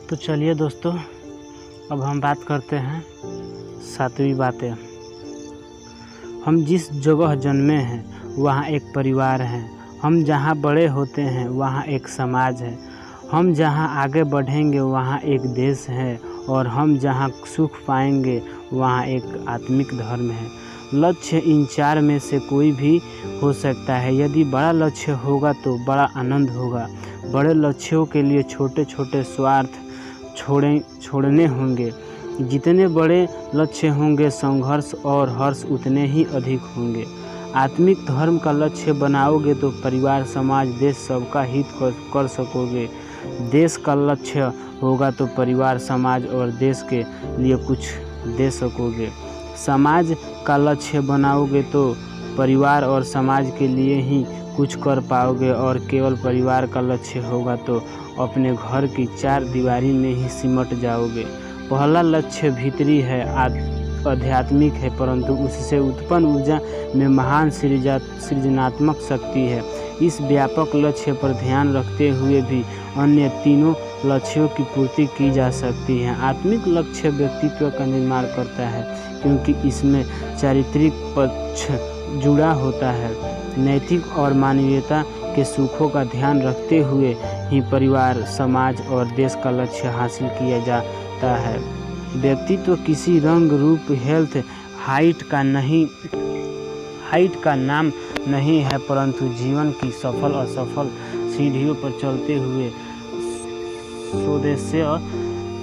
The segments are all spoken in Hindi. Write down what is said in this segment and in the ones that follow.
तो चलिए दोस्तों, अब हम बात करते हैं 7वीं बातें। हम जिस जगह जन्मे हैं वहाँ एक परिवार है। हम जहाँ बड़े होते हैं वहाँ एक समाज है। हम जहाँ आगे बढ़ेंगे वहाँ एक देश है और हम जहाँ सुख पाएंगे वहाँ एक आत्मिक धर्म है। लक्ष्य इन 4 में से कोई भी हो सकता है। यदि बड़ा लक्ष्य होगा तो बड़ा आनंद होगा। बड़े लक्ष्यों के लिए छोटे छोटे स्वार्थ छोड़ने होंगे। जितने बड़े लक्ष्य होंगे संघर्ष और हर्ष उतने ही अधिक होंगे। आत्मिक धर्म का लक्ष्य बनाओगे तो परिवार, समाज, देश सबका हित कर सकोगे। देश का लक्ष्य होगा तो परिवार, समाज और देश के लिए कुछ दे सकोगे। समाज का लक्ष्य बनाओगे तो परिवार और समाज के लिए ही कुछ कर पाओगे और केवल परिवार का लक्ष्य होगा तो अपने घर की 4 दीवारी में ही सिमट जाओगे। पहला लक्ष्य भीतरी है, आध्यात्मिक है, परंतु उससे उत्पन्न ऊर्जा में महान सृजनात्मक शक्ति है। इस व्यापक लक्ष्य पर ध्यान रखते हुए भी अन्य तीनों लक्ष्यों की पूर्ति की जा सकती है। आत्मिक लक्ष्य व्यक्तित्व का निर्माण करता है क्योंकि इसमें चारित्रिक पक्ष जुड़ा होता है। नैतिक और मानवीयता के सुखों का ध्यान रखते हुए ही परिवार, समाज और देश का लक्ष्य हासिल किया जाता है। व्यक्तित्व किसी रंग, रूप, हेल्थ, हाइट का नाम नहीं है, परंतु जीवन की सफल असफल सीढ़ियों पर चलते हुए स्वदेशीय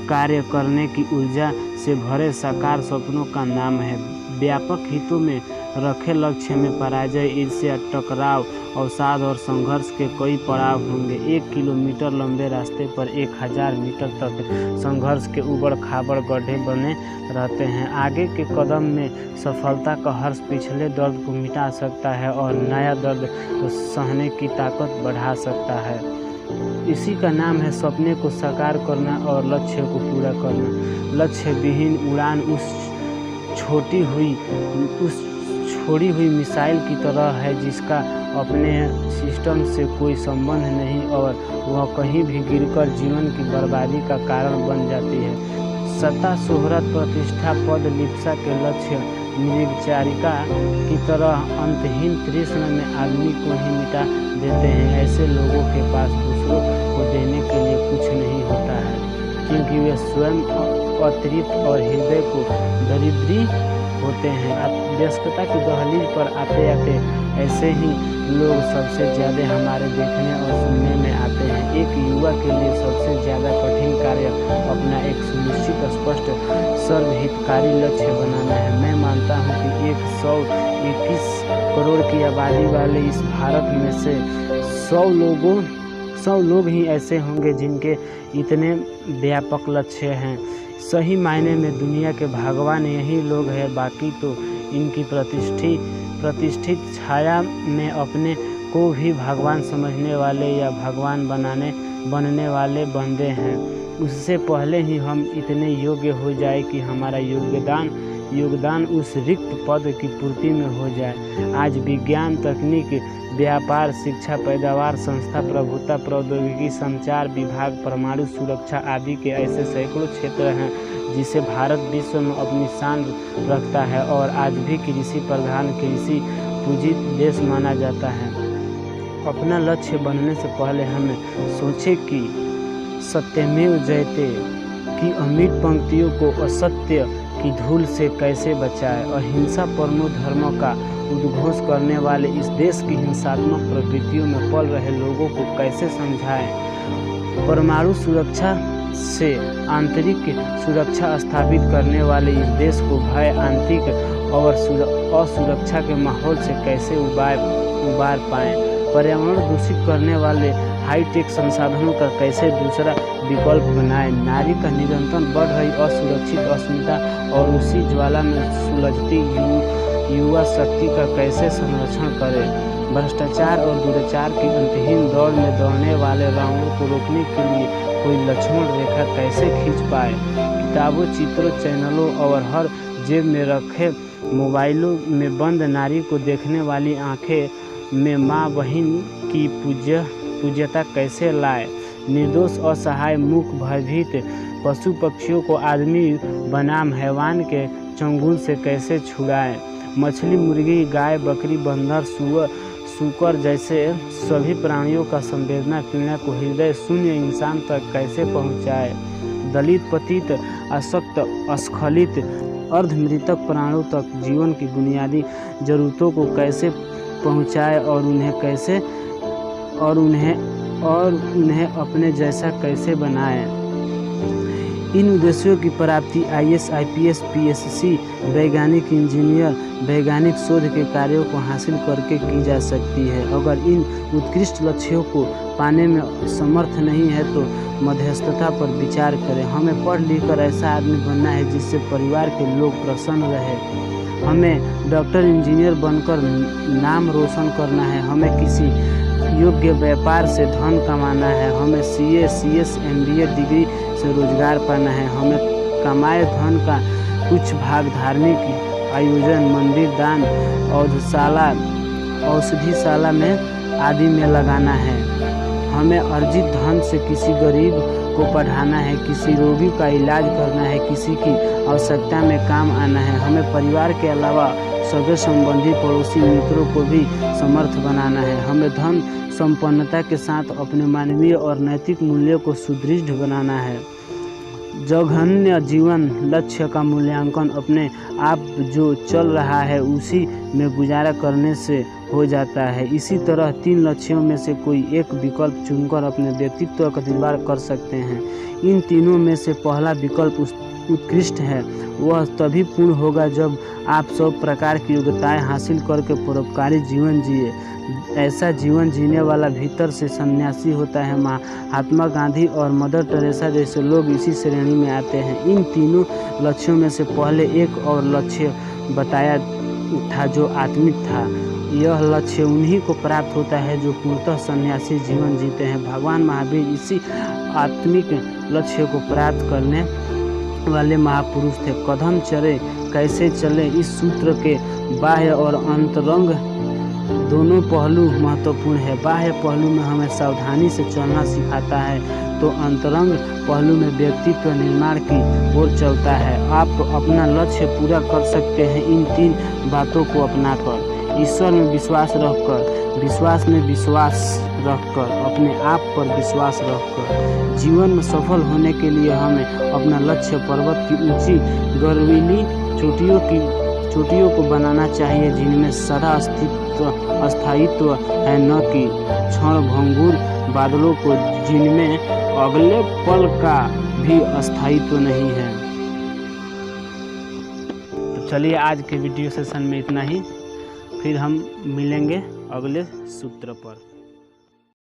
कार्य करने की ऊर्जा से भरे साकार सपनों का नाम है। व्यापक हितों में रखे लक्ष्य में पराजय, ईर्ष्या, टकराव, अवसाद और संघर्ष के कई पड़ाव होंगे। 1 किलोमीटर लंबे रास्ते पर 1000 मीटर तक संघर्ष के उबड़ खाबड़ गड्ढे बने रहते हैं। आगे के कदम में सफलता का हर्ष पिछले दर्द को मिटा सकता है और नया दर्द सहने की ताकत बढ़ा सकता है। इसी का नाम है सपने को साकार करना और लक्ष्य को पूरा करना। लक्ष्य विहीन उड़ान उस छोड़ी हुई मिसाइल की तरह है जिसका अपने सिस्टम से कोई संबंध नहीं और वह कहीं भी गिरकर जीवन की बर्बादी का कारण बन जाती है। सत्ता, शोहरत, प्रतिष्ठा, पद, लिप्सा के लक्ष्य मृगचारिका की तरह अंतहीन तृष्णा में आदमी को ही मिटा देते हैं। ऐसे लोगों के पास दूसरों को देने के लिए कुछ नहीं होता है क्योंकि वे स्वयं अतृप्त और हृदय को दरिद्री होते हैं। व्यस्तता की दहलीज पर आते आते ऐसे ही लोग सबसे ज़्यादा हमारे देखने और सुनने में आते हैं। एक युवा के लिए सबसे ज़्यादा कठिन कार्य अपना एक सुनिश्चित, स्पष्ट, सर्वहितकारी लक्ष्य बनाना है। मैं मानता हूँ कि 121 करोड़ की आबादी वाले इस भारत में से 100 लोग ही ऐसे होंगे जिनके इतने व्यापक लक्ष्य हैं। सही मायने में दुनिया के भगवान यही लोग हैं। बाकी तो इनकी प्रतिष्ठित छाया में अपने को भी भगवान समझने वाले या भगवान बनने वाले बंदे हैं। उससे पहले ही हम इतने योग्य हो जाए कि हमारा योगदान उस रिक्त पद की पूर्ति में हो जाए। आज विज्ञान, तकनीक, व्यापार, शिक्षा, पैदावार, संस्था, प्रभुता, प्रौद्योगिकी, संचार विभाग, परमाणु सुरक्षा आदि के ऐसे सैकड़ों क्षेत्र हैं जिसे भारत विश्व में अपनी शान रखता है और आज भी कृषि प्रधान, कृषि पूंजित देश माना जाता है। अपना लक्ष्य बनने से पहले हमें सोचे कि सत्यमेव जयते की अमिट पंक्तियों को असत्य की धूल से कैसे बचाए। अहिंसा परमो धर्म का उद्घोष करने वाले इस देश की हिंसात्मक प्रवृत्तियों में पल रहे लोगों को कैसे समझाएं। परमाणु सुरक्षा से आंतरिक सुरक्षा स्थापित करने वाले इस देश को भय, आंतरिक और असुरक्षा के माहौल से कैसे उबार पाएं। पर्यावरण दूषित करने वाले हाईटेक संसाधनों का कैसे दूसरा विकल्प बनाएं। नारी का निरंतर बढ़ रही असुरक्षित अस्मिता और उसी ज्वाला में सुलझती युवा शक्ति का कैसे संरक्षण करें। भ्रष्टाचार और दुराचार की अंतहीन दौड़ में दौड़ने वाले रावण को रोकने के लिए कोई लक्ष्मण रेखा कैसे खींच पाए। किताबों, चित्रों, चैनलों और हर जेब में रखे मोबाइलों में बंद नारी को देखने वाली आंखें में माँ बहन की पूज्यता कैसे लाए। निर्दोष असहाय मूक भयभीत पशु पक्षियों को आदमी बनाम हैवान के चंगुल से कैसे छुड़ाए। मछली, मुर्गी, गाय, बकरी, बंदर, सूकर जैसे सभी प्राणियों का संवेदना पीड़ा को हृदय शून्य इंसान तक कैसे पहुँचाए। दलित, पतित, अशक्त, अस्खलित, अर्धमृतक प्राणों तक जीवन की बुनियादी ज़रूरतों को कैसे पहुँचाए और उन्हें अपने जैसा कैसे बनाए। इन उद्देश्यों की प्राप्ति IAS, IPS, PSC, वैज्ञानिक, इंजीनियर, वैज्ञानिक शोध के कार्यों को हासिल करके की जा सकती है। अगर इन उत्कृष्ट लक्ष्यों को पाने में समर्थ नहीं है तो मध्यस्थता पर विचार करें। हमें पढ़ लिख कर ऐसा आदमी बनना है जिससे परिवार के लोग प्रसन्न रहे। हमें डॉक्टर, इंजीनियर बनकर नाम रोशन करना है। हमें किसी योग्य व्यापार से धन कमाना है। हमें CA, CS, MBA डिग्री से रोजगार पाना है। हमें कमाए धन का कुछ भाग धार्मिक आयोजन, मंदिर दान, औषधिशाला में आदि में लगाना है। हमें अर्जित धन से किसी गरीब को पढ़ाना है, किसी रोगी का इलाज करना है, किसी की आवश्यकता में काम आना है। हमें परिवार के अलावा सगे संबंधी, पड़ोसी, मित्रों को भी समर्थ बनाना है। हमें धन संपन्नता के साथ अपने मानवीय और नैतिक मूल्यों को सुदृढ़ बनाना है। जघन्य जीवन लक्ष्य का मूल्यांकन अपने आप जो चल रहा है उसी में गुजारा करने से हो जाता है। इसी तरह 3 लक्ष्यों में से कोई एक विकल्प चुनकर अपने व्यक्तित्व का निर्माण कर सकते हैं। इन तीनों में से पहला विकल्प उत्कृष्ट है। वह तभी पूर्ण होगा जब आप सब प्रकार की योग्यताएं हासिल करके परोपकारी जीवन जिए। ऐसा जीवन जीने वाला भीतर से सन्यासी होता है। महात्मा गांधी और मदर टेरेसा जैसे लोग इसी श्रेणी में आते हैं। इन तीनों लक्ष्यों में से पहले एक और लक्ष्य बताया था जो आत्मिक था। यह लक्ष्य उन्हीं को प्राप्त होता है जो पूर्णतः सन्यासी जीवन जीते हैं। भगवान महावीर इसी आत्मिक लक्ष्य को प्राप्त करने वाले महापुरुष थे। कदम चले कैसे चले, इस सूत्र के बाह्य और अंतरंग दोनों पहलू महत्वपूर्ण है। बाह्य पहलू में हमें सावधानी से चलना सिखाता है तो अंतरंग पहलू में व्यक्तित्व निर्माण की ओर चलता है। आप अपना लक्ष्य पूरा कर सकते हैं इन 3 बातों को अपनाकर। ईश्वर में विश्वास रखकर, अपने आप पर विश्वास रखकर। जीवन में सफल होने के लिए हमें अपना लक्ष्य पर्वत की ऊंची गर्वीली चोटियों को बनाना चाहिए जिनमें सदा अस्थायित्व है, न कि क्षणभंगुर बादलों को जिनमें अगले पल का भी अस्थायित्व नहीं है। तो चलिए आज के वीडियो सेशन में इतना ही। फिर हम मिलेंगे अगले सूत्र पर।